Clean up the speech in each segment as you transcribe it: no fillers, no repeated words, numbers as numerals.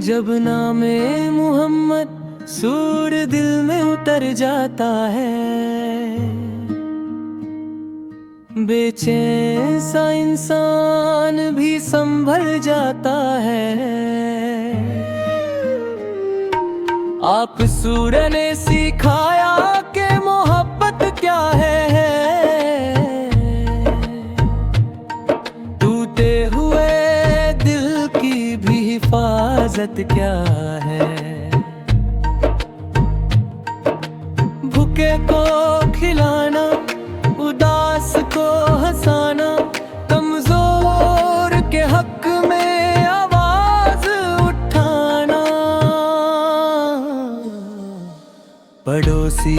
जब नामे मोहम्मद सूर दिल में उतर जाता है, बेचैन सा इंसान भी संभल जाता है। आप सूर ने सिखाया कि मोहब्बत क्या है, टूटे हुए दिल की भी हिफाजत क्या है। भूखे को खिलाना, उदास को हंसाना, कमजोर के हक में आवाज उठाना, पड़ोसी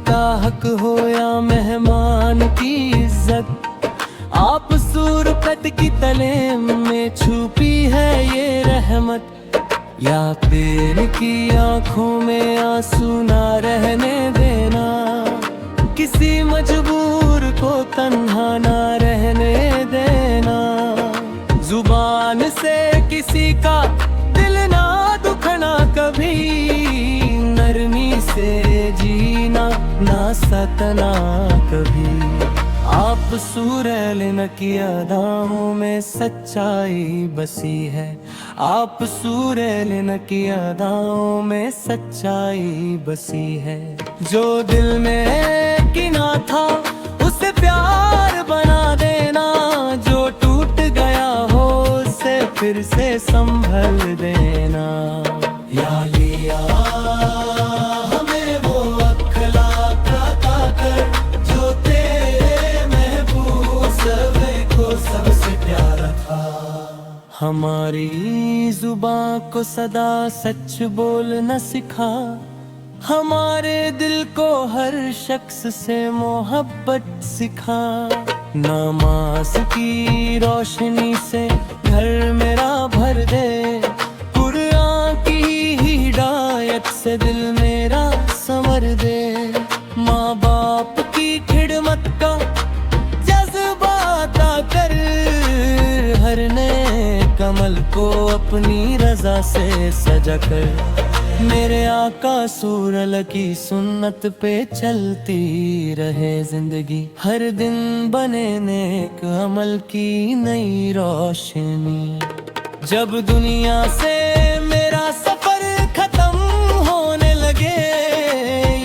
का हक हो या मेहमान की इज्जत, आप सूर कद की तले में छुपी है ये रहमत। या पेड़ की आंखों में आंसू ना रहने देना, किसी मजबूर को तन्हा ना रहने देना। जुबान से किसी का दिल ना दुखना कभी, नरमी से जीना ना सतना कभी। आप सूरैल की अदाओं में सच्चाई बसी है, आप सूरैल की अदाओं में सच्चाई बसी है। जो दिल में किना था उसे प्यार बना देना, जो टूट गया हो उसे फिर से संभल देना। या लिया हमें वो अखलाक अता जो तेरे महबूब को सबसे प्यारा था। हमारी जुबां को सदा सच बोलना सिखा, हमारे दिल को हर शख्स से मोहब्बत सिखा। नमाज की रोशनी से घर मेरा भर दे, कुरान की हिदायत से दिल मेरा संवर दे। माँ बाप की खिदमत का जज्बा अता कर, हर नए कमल को अपनी रजा से सजा कर। मेरे आका सूरल की सुन्नत पे चलती रहे जिंदगी, हर दिन बने नेक अमल की नई रोशनी। जब दुनिया से मेरा सफर खत्म होने लगे,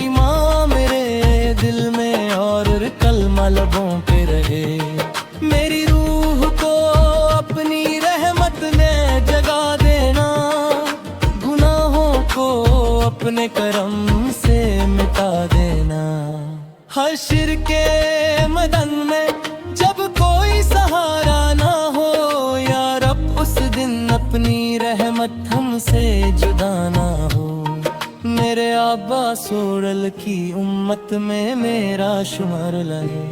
ईमान मेरे दिल में और कलमा लबों पे रहे। मेरी रूह को अपनी रहमत में जगा देना, अपने करम से मिटा देना। हश्र के मैदान में जब कोई सहारा ना हो, या रब उस दिन अपनी रहमत हमसे जुदा ना हो। मेरे आबा सूरल की उम्मत में मेरा शुमार लगे,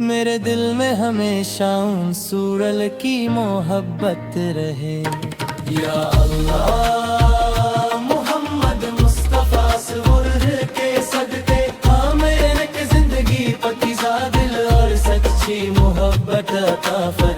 मेरे दिल में हमेशा उन सूरल की मोहब्बत रहे। या अल्लाह मोहब्बत अता फरमाए।